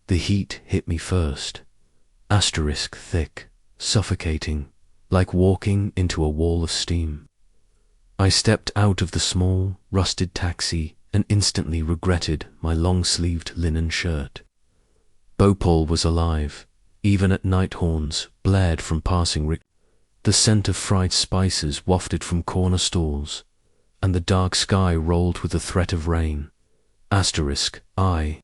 The heat hit me first. Asterisk thick, suffocating, like walking into a wall of steam. I stepped out of the small, rusted taxi and instantly regretted my long-sleeved linen shirt. Bhopal was alive. Even at night horns blared from passing rickshaws. The scent of fried spices wafted from corner stalls, and the dark sky rolled with the threat of rain. I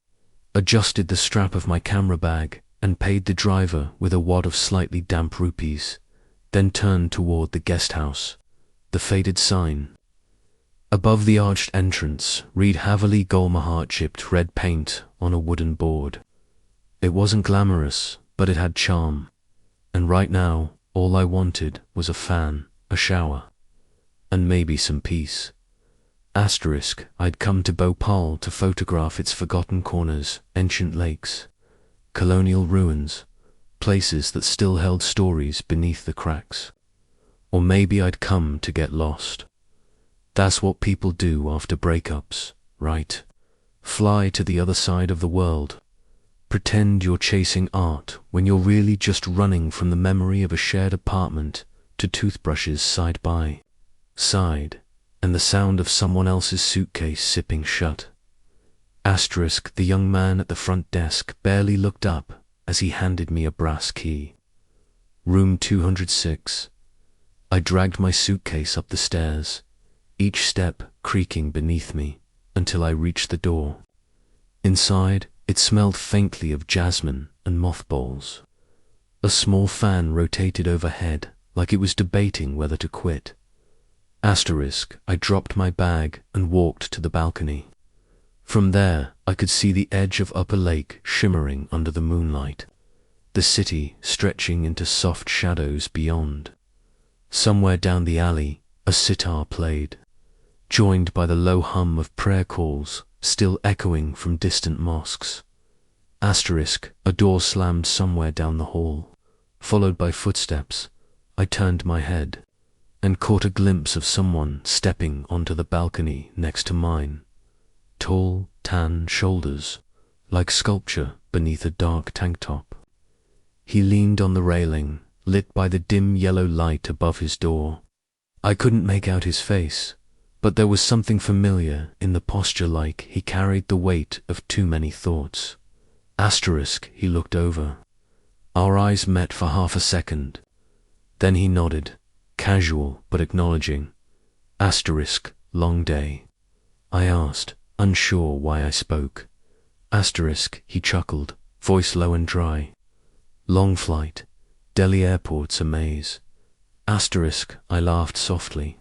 adjusted the strap of my camera bag and paid the driver with a wad of slightly damp rupees, then turned toward the guest house. The faded sign. Above the arched entrance, read Haveli Golmahat chipped red paint on a wooden board. It wasn't glamorous, but it had charm. And right now, all I wanted was a fan, a shower, and maybe some peace. I'd come to Bhopal to photograph its forgotten corners, ancient lakes, colonial ruins, places that still held stories beneath the cracks. Or maybe I'd come to get lost. That's what people do after breakups, right? Fly to the other side of the world. Pretend you're chasing art when you're really just running from the memory of a shared apartment to toothbrushes side by side, and the sound of someone else's suitcase sipping shut. The young man at the front desk barely looked up as he handed me a brass key. Room 206. I dragged my suitcase up the stairs, each step creaking beneath me, until I reached the door. Inside, it smelled faintly of jasmine and mothballs. A small fan rotated overhead like it was debating whether to quit. I dropped my bag and walked to the balcony. From there, I could see the edge of Upper Lake shimmering under the moonlight, the city stretching into soft shadows beyond. Somewhere down the alley, a sitar played, joined by the low hum of prayer calls still echoing from distant mosques. A door slammed somewhere down the hall, followed by footsteps. I turned my head and caught a glimpse of someone stepping onto the balcony next to mine. Tall, tan shoulders, like sculpture beneath a dark tank top. He leaned on the railing, lit by the dim yellow light above his door. I couldn't make out his face, but there was something familiar in the posture, like he carried the weight of too many thoughts. He looked over. Our eyes met for half a second. Then he nodded, casual but acknowledging. Long day. I asked, unsure why I spoke. He chuckled, voice low and dry. Long flight. Delhi airport's a maze. I laughed softly.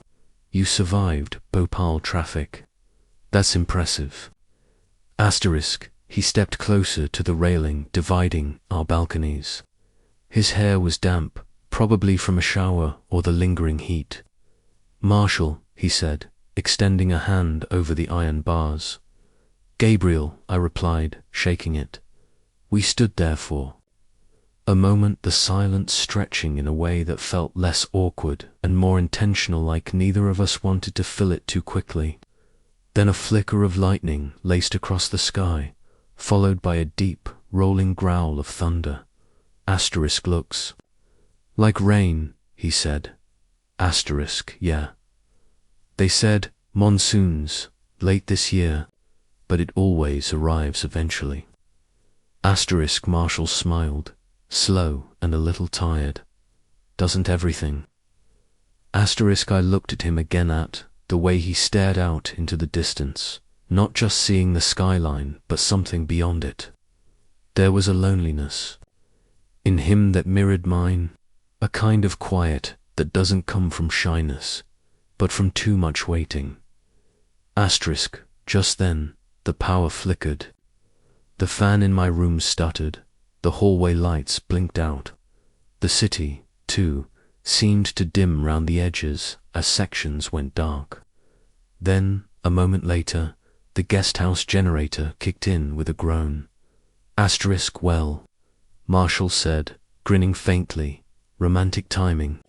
You survived Bhopal traffic. That's impressive. He stepped closer to the railing dividing our balconies. His hair was damp, probably from a shower or the lingering heat. Marshall, he said, extending a hand over the iron bars. Gabriel, I replied, shaking it. We stood there for a moment, the silence stretching in a way that felt less awkward and more intentional, like neither of us wanted to fill it too quickly. Then a flicker of lightning laced across the sky, followed by a deep, rolling growl of thunder. Looks like rain, he said. Yeah. They said monsoons, late this year, but it always arrives eventually. Marshall smiled, slow and a little tired. Doesn't everything? I looked at him again, at the way he stared out into the distance, not just seeing the skyline, but something beyond it. There was a loneliness in him that mirrored mine, a kind of quiet that doesn't come from shyness, but from too much waiting. Just then, the power flickered. The fan in my room stuttered, the hallway lights blinked out. The city, too, seemed to dim round the edges as sections went dark. Then, a moment later, the guest house generator kicked in with a groan. Well, Marshall said, grinning faintly, romantic timing.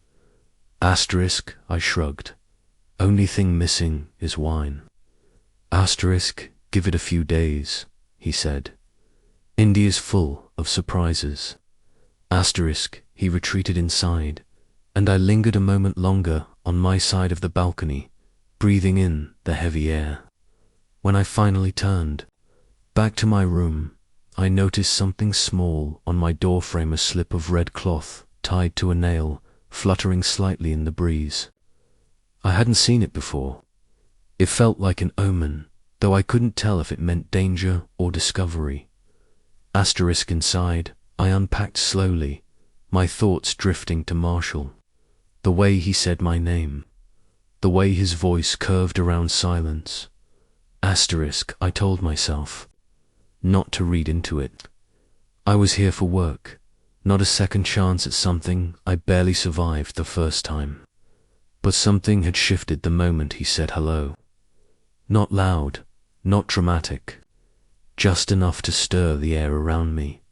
I shrugged. Only thing missing is wine. Give it a few days, he said. India's full of surprises. Asterisk, he retreated inside, and I lingered a moment longer on my side of the balcony, breathing in the heavy air. When I finally turned back to my room, I noticed something small on my doorframe, a slip of red cloth tied to a nail, fluttering slightly in the breeze. I hadn't seen it before. It felt like an omen, though I couldn't tell if it meant danger or discovery. Asterisk inside, I unpacked slowly, my thoughts drifting to Marshall. The way he said my name, the way his voice curved around silence. Asterisk, I told myself not to read into it. I was here for work, not a second chance at something I barely survived the first time. But something had shifted the moment he said hello. Not loud, not dramatic, just enough to stir the air around me.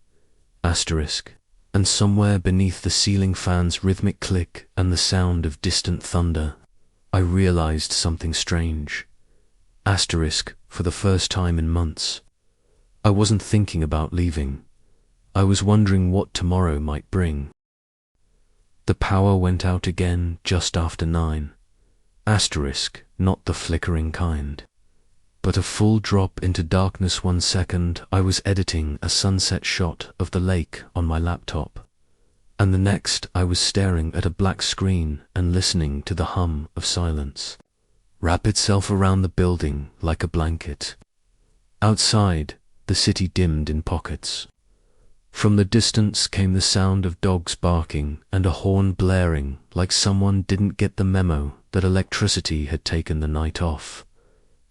Asterisk, and somewhere beneath the ceiling fan's rhythmic click and the sound of distant thunder, I realized something strange. Asterisk, for the first time in months, I wasn't thinking about leaving. I was wondering what tomorrow might bring. The power went out again just after 9. Asterisk, not the flickering kind, but a full drop into darkness. 1 second I was editing a sunset shot of the lake on my laptop, and the next I was staring at a black screen and listening to the hum of silence wrap itself around the building like a blanket. Outside, the city dimmed in pockets. From the distance came the sound of dogs barking and a horn blaring, like someone didn't get the memo that electricity had taken the night off.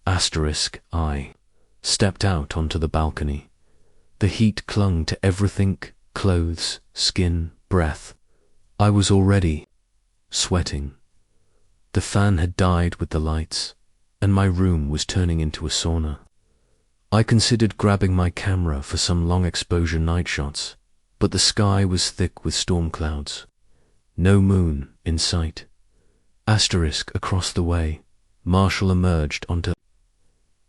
Asterisk, I stepped out onto the balcony. The heat clung to everything, clothes, skin, breath. I was already sweating. The fan had died with the lights, and my room was turning into a sauna. I considered grabbing my camera for some long exposure night shots, but the sky was thick with storm clouds. No moon in sight. Asterisk, across the way, Marshall emerged onto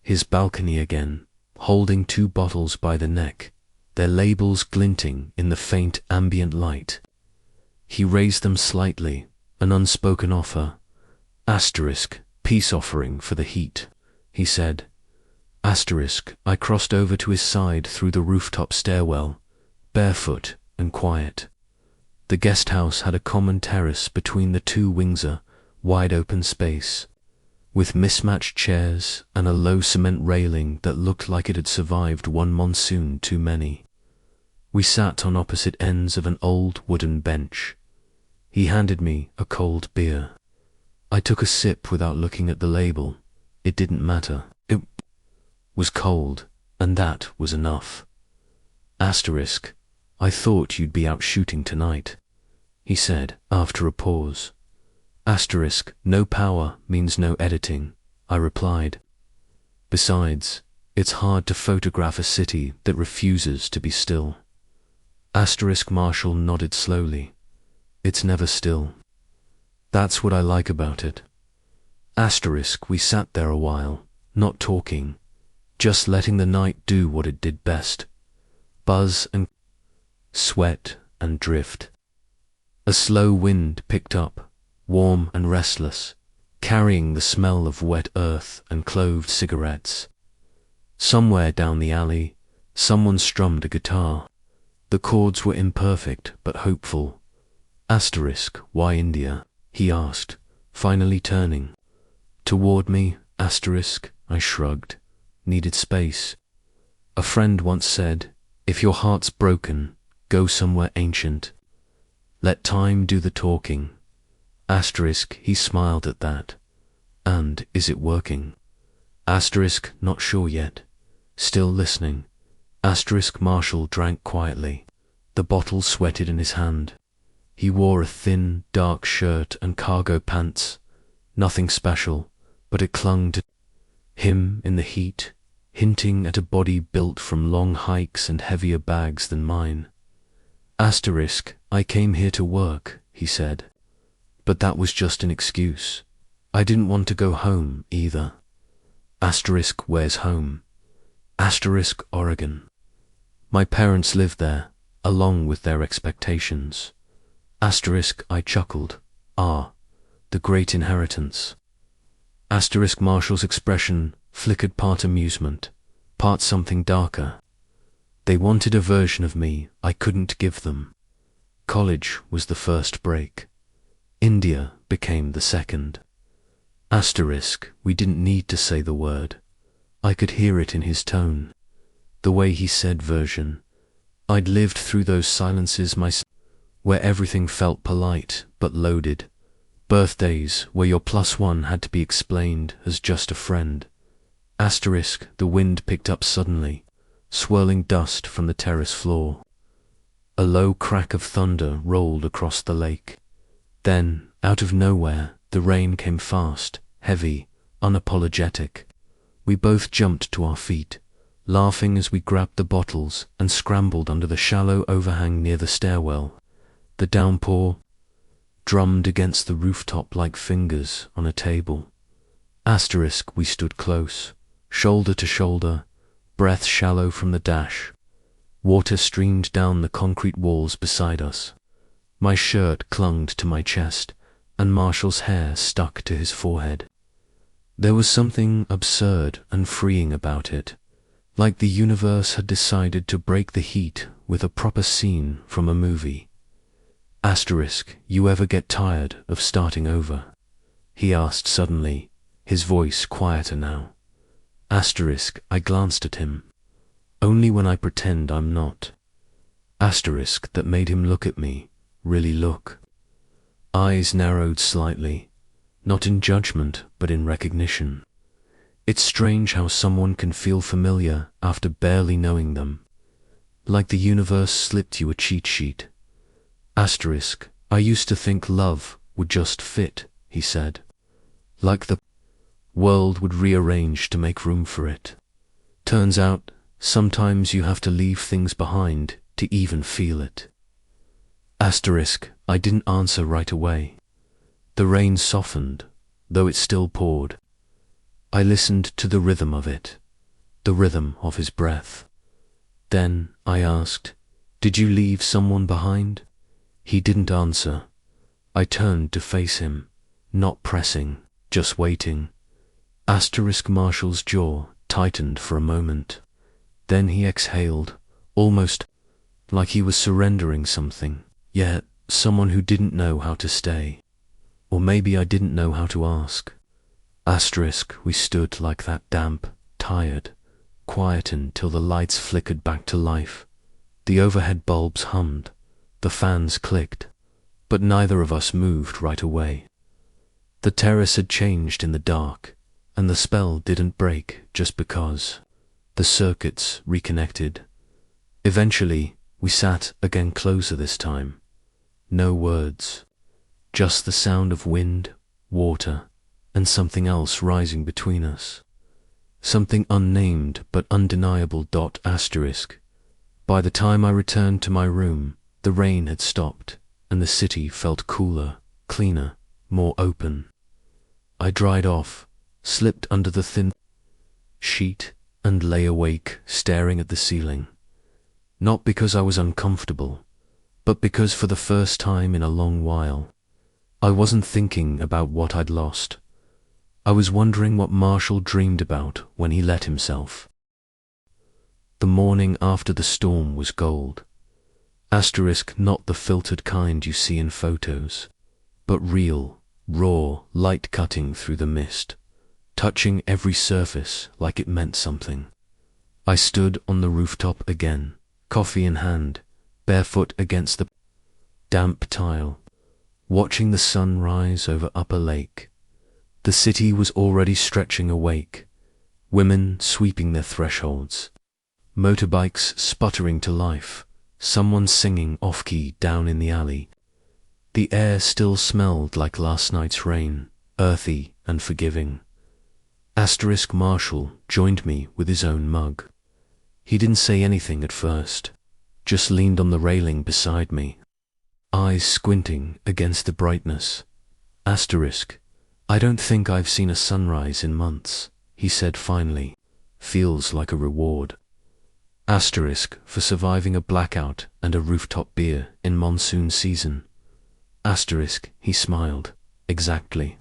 his balcony again, holding 2 bottles by the neck, their labels glinting in the faint ambient light. He raised them slightly, an unspoken offer. Asterisk, peace offering for the heat, he said. Asterisk, I crossed over to his side through the rooftop stairwell, barefoot and quiet. The guest house had a common terrace between the 2 wings, a wide open space, with mismatched chairs and a low cement railing that looked like it had survived one monsoon too many. We sat on opposite ends of an old wooden bench. He handed me a cold beer. I took a sip without looking at the label. It didn't matter. It was cold, and that was enough. Asterisk, I thought you'd be out shooting tonight, he said after a pause. Asterisk, no power means no editing, I replied. Besides, it's hard to photograph a city that refuses to be still. Asterisk, Marshall nodded slowly. It's never still. That's what I like about it. Asterisk, we sat there a while, not talking, just letting the night do what it did best. Buzz and sweat and drift. A slow wind picked up, warm and restless, carrying the smell of wet earth and cloved cigarettes. Somewhere down the alley, someone strummed a guitar. The chords were imperfect but hopeful. Asterisk, why India? He asked, finally turning toward me. Asterisk, I shrugged. Needed space. A friend once said, if your heart's broken, go somewhere ancient. Let time do the talking. Asterisk, he smiled at that. And is it working? Asterisk, not sure yet. Still listening. Asterisk, Marshall drank quietly. The bottle sweated in his hand. He wore a thin, dark shirt and cargo pants. Nothing special, but it clung to him in the heat, hinting at a body built from long hikes and heavier bags than mine. Asterisk, I came here to work, he said. But that was just an excuse. I didn't want to go home either. Asterisk, where's home? Asterisk, Oregon. My parents lived there, along with their expectations. Asterisk, I chuckled. Ah, the great inheritance. Asterisk, Marshall's expression flickered part amusement, part something darker. They wanted a version of me I couldn't give them. College was the first break. India became the second. Asterisk, we didn't need to say the word. I could hear it in his tone. The way he said version. I'd lived through those silences myself, where everything felt polite but loaded. Birthdays where your +1 had to be explained as just a friend. Asterisk, the wind picked up suddenly, swirling dust from the terrace floor. A low crack of thunder rolled across the lake. Then, out of nowhere, the rain came fast, heavy, unapologetic. We both jumped to our feet, laughing as we grabbed the bottles and scrambled under the shallow overhang near the stairwell. The downpour drummed against the rooftop like fingers on a table. Asterisk, we stood close, shoulder to shoulder, breath shallow from the dash. Water streamed down the concrete walls beside us. My shirt clung to my chest, and Marshall's hair stuck to his forehead. There was something absurd and freeing about it, like the universe had decided to break the heat with a proper scene from a movie. Asterisk, you ever get tired of starting over? He asked suddenly, his voice quieter now. Asterisk, I glanced at him. Only when I pretend I'm not. Asterisk, that made him look at me, really look. Eyes narrowed slightly, not in judgment but in recognition. It's strange how someone can feel familiar after barely knowing them. Like the universe slipped you a cheat sheet. Asterisk, I used to think love would just fit, he said. Like the world would rearrange to make room for it. Turns out, sometimes you have to leave things behind to even feel it. Asterisk, I didn't answer right away. The rain softened, though it still poured. I listened to the rhythm of it, the rhythm of his breath. Then I asked, did you leave someone behind? He didn't answer. I turned to face him, not pressing, just waiting. Asterisk, Marshall's jaw tightened for a moment. Then he exhaled, almost like he was surrendering something, yet someone who didn't know how to stay. Or maybe I didn't know how to ask. Asterisk, we stood like that, damp, tired, quietened till the lights flickered back to life. The overhead bulbs hummed, the fans clicked, but neither of us moved right away. The terrace had changed in the dark, and the spell didn't break just because. The circuits reconnected. Eventually, we sat again closer this time. No words, just the sound of wind, water, and something else rising between us. Something unnamed but undeniable. Asterisk. By the time I returned to my room, the rain had stopped, and the city felt cooler, cleaner, more open. I dried off, slipped under the thin sheet, and lay awake, staring at the ceiling. Not because I was uncomfortable, but because for the first time in a long while, I wasn't thinking about what I'd lost. I was wondering what Marshall dreamed about when he let himself. The morning after the storm was gold. Asterisk, not the filtered kind you see in photos, but real, raw light cutting through the mist, touching every surface like it meant something. I stood on the rooftop again, coffee in hand, barefoot against the damp tile, watching the sun rise over Upper Lake. The city was already stretching awake, women sweeping their thresholds, motorbikes sputtering to life, someone singing off-key down in the alley. The air still smelled like last night's rain, earthy and forgiving. Asterisk, Marshall joined me with his own mug. He didn't say anything at first, just leaned on the railing beside me, eyes squinting against the brightness. Asterisk, I don't think I've seen a sunrise in months, he said finally. Feels like a reward. Asterisk for surviving a blackout and a rooftop beer in monsoon season. Asterisk, he smiled. Exactly.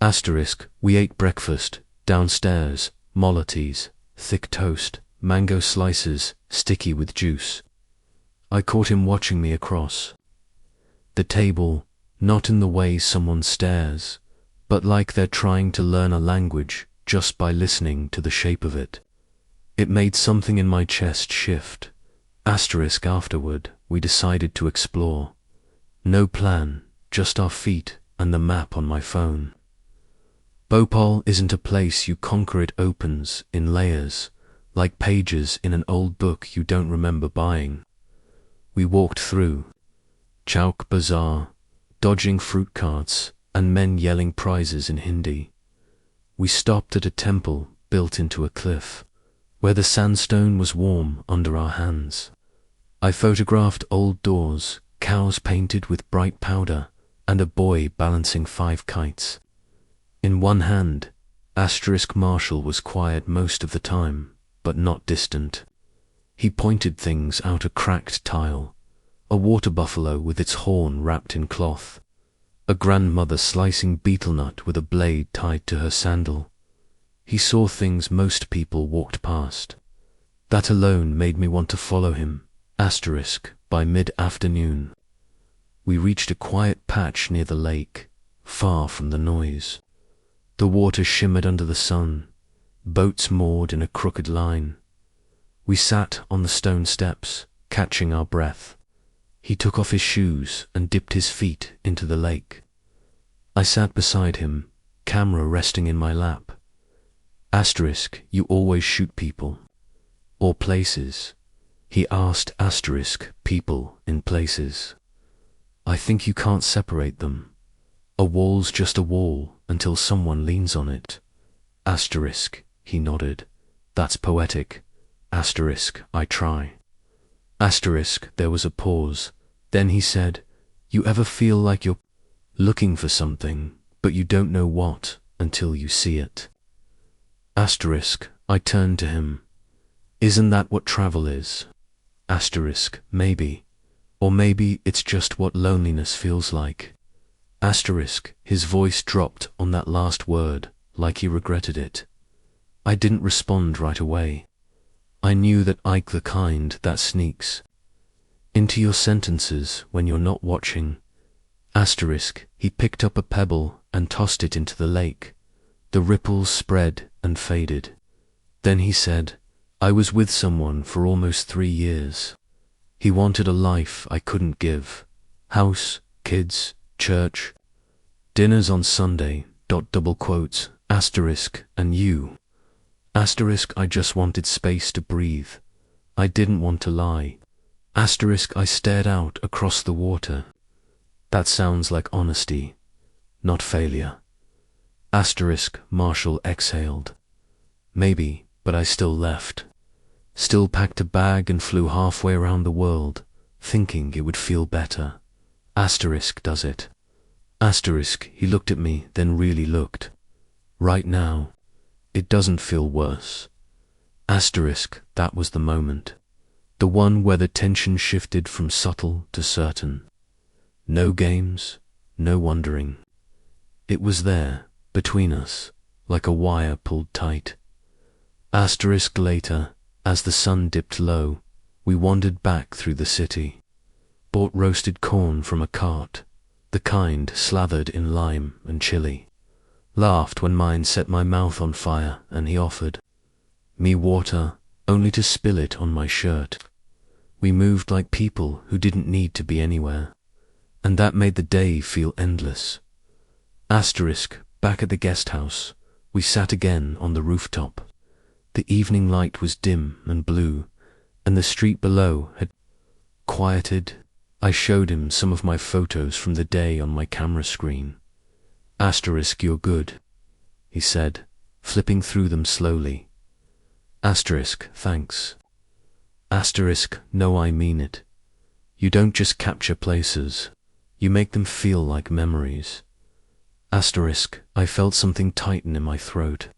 Asterisk, we ate breakfast, downstairs, mollities, thick toast, mango slices, sticky with juice. I caught him watching me across the table, not in the way someone stares, but like they're trying to learn a language just by listening to the shape of it. It made something in my chest shift. Asterisk afterward, we decided to explore. No plan, just our feet and the map on my phone. Bhopal isn't a place you conquer, it opens in layers, like pages in an old book you don't remember buying. We walked through Chowk Bazaar, dodging fruit carts and men yelling prizes in Hindi. We stopped at a temple built into a cliff, where the sandstone was warm under our hands. I photographed old doors, cows painted with bright powder, and a boy balancing 5 kites. In one hand, Asterisk Marshall was quiet most of the time, but not distant. He pointed things out: a cracked tile, a water buffalo with its horn wrapped in cloth, a grandmother slicing betel nut with a blade tied to her sandal. He saw things most people walked past. That alone made me want to follow him. Asterisk, by mid-afternoon, we reached a quiet patch near the lake, far from the noise. The water shimmered under the sun, boats moored in a crooked line. We sat on the stone steps, catching our breath. He took off his shoes and dipped his feet into the lake. I sat beside him, camera resting in my lap. Asterisk, you always shoot people. Or places? He asked. Asterisk, people in places. I think you can't separate them. A wall's just a wall until someone leans on it. Asterisk, he nodded. That's poetic. Asterisk, I try. Asterisk, there was a pause. Then he said, you ever feel like you're looking for something, but you don't know what until you see it? Asterisk, I turned to him. Isn't that what travel is? Asterisk, maybe. Or maybe it's just what loneliness feels like. Asterisk, his voice dropped on that last word, like he regretted it. I didn't respond right away. I knew that Ike the kind that sneaks into your sentences when you're not watching. Asterisk, he picked up a pebble and tossed it into the lake. The ripples spread and faded. Then he said, I was with someone for almost 3 years. He wanted a life I couldn't give. House, kids, church, dinners on Sunday, ... asterisk, and you. Asterisk, I just wanted space to breathe. I didn't want to lie. Asterisk, I stared out across the water. That sounds like honesty, not failure. Asterisk, Marshall exhaled. Maybe, but I still left. Still packed a bag and flew halfway around the world, thinking it would feel better. Asterisk, does it? Asterisk, he looked at me, then really looked. Right now, it doesn't feel worse. Asterisk, that was the moment. The one where the tension shifted from subtle to certain. No games, no wondering. It was there, between us, like a wire pulled tight. Asterisk, later, as the sun dipped low, we wandered back through the city. Bought roasted corn from a cart, the kind slathered in lime and chili. Laughed when mine set my mouth on fire and he offered me water, only to spill it on my shirt. We moved like people who didn't need to be anywhere, and that made the day feel endless. Asterisk, back at the guest house, we sat again on the rooftop. The evening light was dim and blue, and the street below had quieted. I showed him some of my photos from the day on my camera screen. Asterisk, you're good, he said, flipping through them slowly. Asterisk, thanks. Asterisk, no, I mean it. You don't just capture places, you make them feel like memories. Asterisk, I felt something tighten in my throat.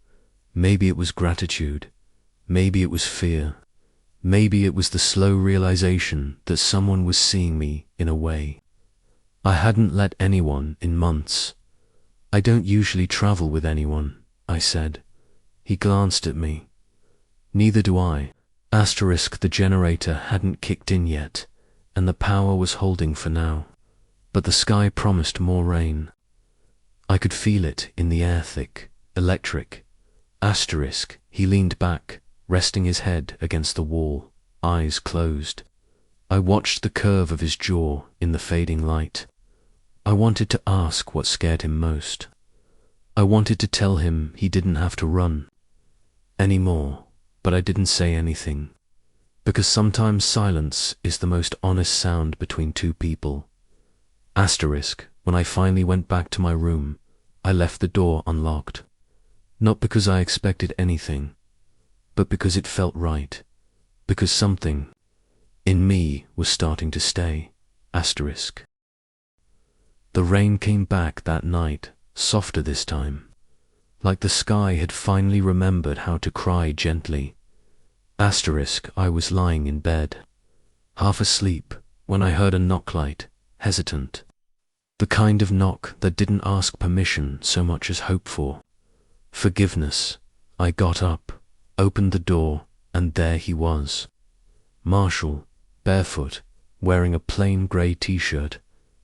Maybe it was gratitude, maybe it was fear, Maybe it was the slow realization that someone was seeing me in a way I hadn't let anyone in months. I don't usually travel with anyone, I said. He glanced at me. Neither do I. The generator hadn't kicked in yet, and the power was holding for now. But the sky promised more rain. I could feel it in the air, thick, electric. He leaned back, resting his head against the wall, eyes closed. I watched the curve of his jaw in the fading light. I wanted to ask what scared him most. I wanted to tell him he didn't have to run anymore, but I didn't say anything. Because sometimes silence is the most honest sound between two people. When I finally went back to my room, I left the door unlocked. Not because I expected anything, but because it felt right. Because something in me was starting to stay. The rain came back that night, softer this time. Like the sky had finally remembered how to cry gently. I was lying in bed, half asleep, when I heard a knock, light, hesitant. The kind of knock that didn't ask permission so much as hope for forgiveness. I got up, opened the door, and there he was. Marshall, barefoot, wearing a plain grey t-shirt,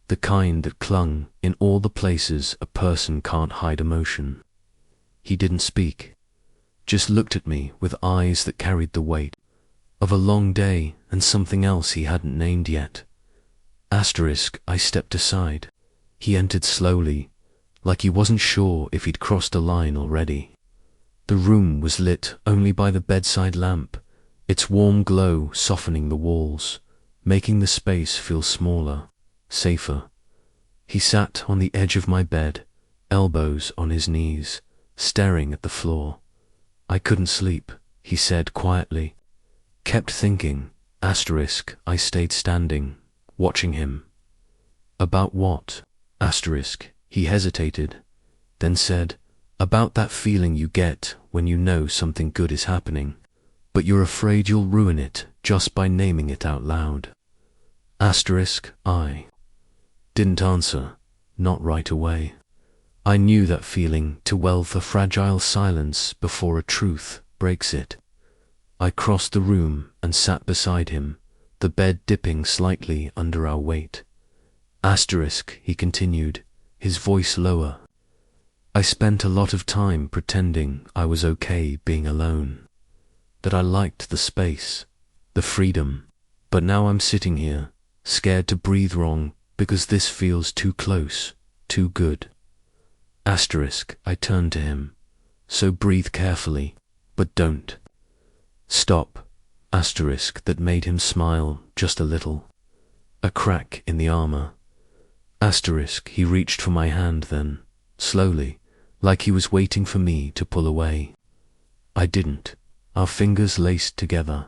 the kind that clung in all the places a person can't hide emotion. He didn't speak, just looked at me with eyes that carried the weight of a long day and something else he hadn't named yet. I stepped aside. He entered slowly, like he wasn't sure if he'd crossed a line already. The room was lit only by the bedside lamp, its warm glow softening the walls, making the space feel smaller, safer. He sat on the edge of my bed, elbows on his knees, staring at the floor. I couldn't sleep, he said quietly. Kept thinking, I stayed standing, watching him. About what? He hesitated, then said, about that feeling you get when you know something good is happening, but you're afraid you'll ruin it just by naming it out loud. I didn't answer, not right away. I knew that feeling too well for fragile silence before a truth breaks it. I crossed the room and sat beside him, the bed dipping slightly under our weight. He continued, his voice lower. I spent a lot of time pretending I was okay being alone, that I liked the space, the freedom, but now I'm sitting here, scared to breathe wrong because this feels too close, too good. I turned to him, so breathe carefully, but don't. Stop. That made him smile just a little. A crack in the armor. He reached for my hand then, slowly, like he was waiting for me to pull away. I didn't. Our fingers laced together.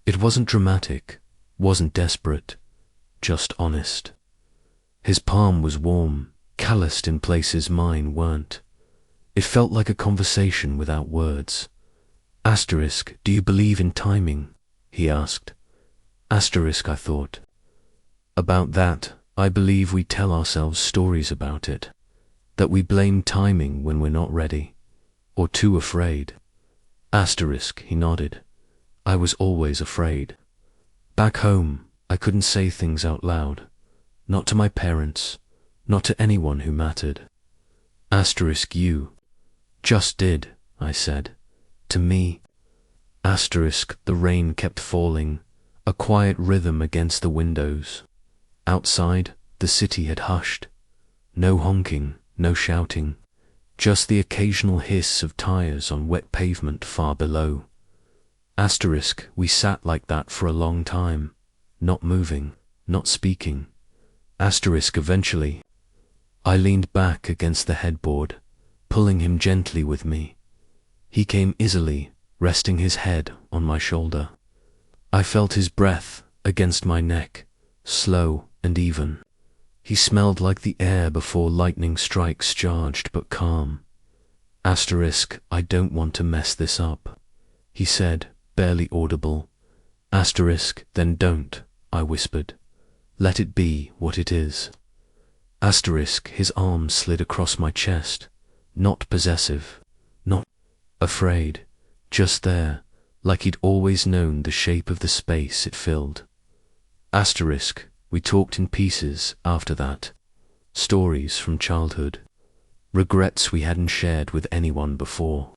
It wasn't dramatic, wasn't desperate, just honest. His palm was warm, calloused in places mine weren't. It felt like a conversation without words. Do you believe in timing? He asked. I thought. About that, I believe we tell ourselves stories about it, that we blame timing when we're not ready, or too afraid. He nodded. I was always afraid. Back home, I couldn't say things out loud, not to my parents, not to anyone who mattered. You just did, I said. To me. The rain kept falling, a quiet rhythm against the windows. Outside, the city had hushed. No honking, no shouting, just the occasional hiss of tires on wet pavement far below. We sat like that for a long time, not moving, not speaking. Eventually, I leaned back against the headboard, pulling him gently with me. He came easily, resting his head on my shoulder. I felt his breath against my neck, slow and even. He smelled like the air before lightning strikes, charged but calm. I don't want to mess this up, he said, barely audible. Asterisk, then don't, I whispered. Let it be what it is. Asterisk, his arm slid across my chest, not possessive, not afraid, just there, like he'd always known the shape of the space it filled. Asterisk, we talked in pieces after that. Stories from childhood. Regrets we hadn't shared with anyone before.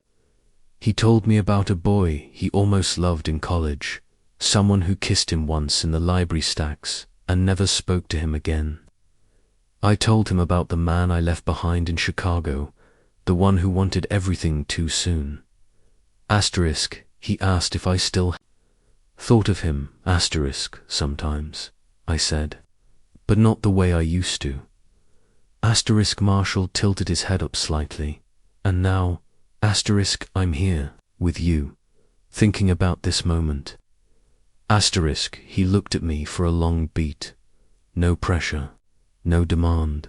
He told me about a boy he almost loved in college, someone who kissed him once in the library stacks and never spoke to him again. I told him about the man I left behind in Chicago, the one who wanted everything too soon. Asterisk, he asked if I still thought of him, asterisk, sometimes, I said, but not the way I used to. Asterisk, Marshall tilted his head up slightly, and now, asterisk, I'm here, with you, thinking about this moment. Asterisk, he looked at me for a long beat. No pressure, no demand.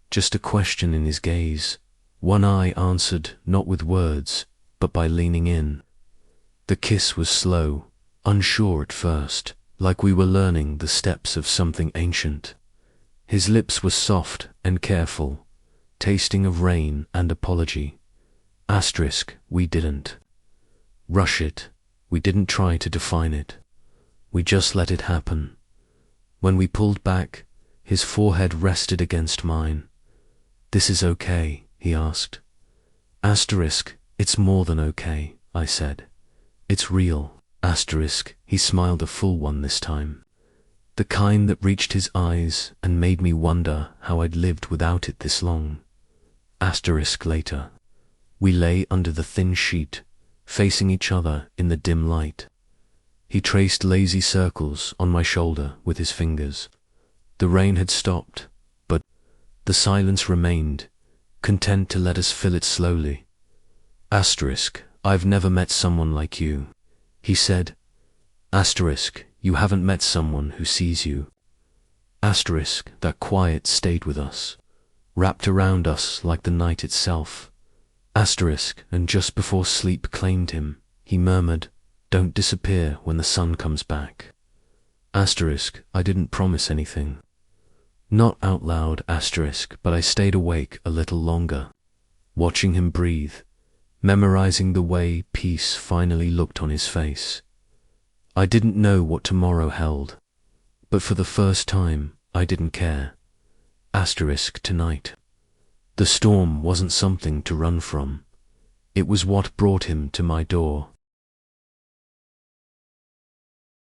Just a question in his gaze. One eye answered not with words, but by leaning in. The kiss was slow, unsure at first, like we were learning the steps of something ancient. His lips were soft and careful, tasting of rain and apology. Asterisk, we didn't rush it, we didn't try to define it. We just let it happen. When we pulled back, his forehead rested against mine. This is okay, he asked. Asterisk, it's more than okay, I said. It's real. Asterisk, he smiled a full one this time. The kind that reached his eyes and made me wonder how I'd lived without it this long. Asterisk, later. We lay under the thin sheet, facing each other in the dim light. He traced lazy circles on my shoulder with his fingers. The rain had stopped, but the silence remained, content to let us fill it slowly. Asterisk, I've never met someone like you, he said. Asterisk, you haven't met someone who sees you. Asterisk, that quiet stayed with us, wrapped around us like the night itself. Asterisk, and just before sleep claimed him, he murmured, don't disappear when the sun comes back. Asterisk, I didn't promise anything. Not out loud, asterisk, but I stayed awake a little longer, watching him breathe, memorizing the way peace finally looked on his face. I didn't know what tomorrow held, but for the first time, I didn't care. Asterisk, tonight. The storm wasn't something to run from. It was what brought him to my door.